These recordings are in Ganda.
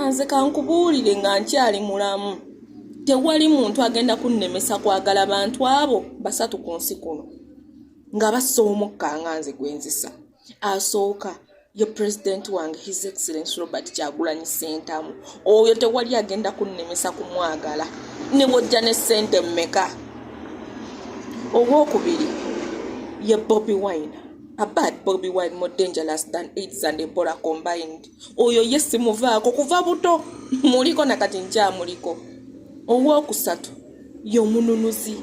Nze kankubuulire nga nkyali mulamu. Tewali muntu agenda kunemesa kwagala bantu abo basatu ku nsi kuno nga bassa omukka nga nze gwenzisa. Asooka ye president wange His Excellency Robert Kyagulanyi Ssentamu. Oyo tewali agenda kunemesa kumwagala ne bw'ojja ne ssente mmeka. Owookubiri ye Bobi Wine. A bad Bobi Wine more dangerous than AIDS and Ebola combined. Oyo yesi muvaako kuva buto muliko nakati nja muliko. Owookusatu ye omununuzi.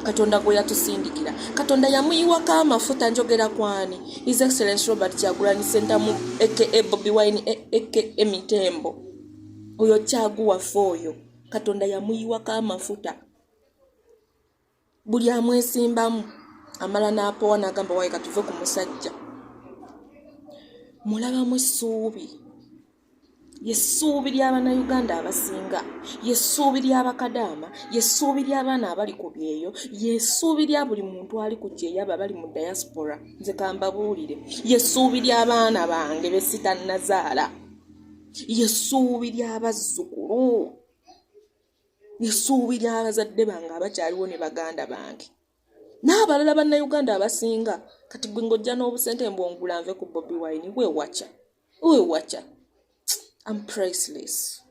Katonda gwe yatusindikira. Katonda yamuyiwako amafuta njogera kwani. His Excellency Robert Kyagulanyi Ssentamu aka Bobi Wine aka Mitembo. Oyo Kyaguwaffe oyo. Katonda yamuyiwako amafuta. Buli amwesimbamu amala n'apowa n'agamba waye katuve ku musajja. Mulabamu essuubi. Yessuubi ly'Abannayuganda abasinga. Yessuubi ly'Abakadaama. Yessuubi ly'abaana abali ku byeyo. Yessuubi lya buli muntu ali ku kyeyo abo abali mu diaspora. Nze kambabuulire. Yessuubi ly'abaana bange be sitannazaala. Yessuubi ly'abazzukulu. Yessuubi ly'abazadde bange abakyaliwo ne baganda bange. N'abalala Bannayuganda abasinga kati gwe ng'ojja n'obusente mbwongula nve ku Bobi Wine weewacha. I'm priceless.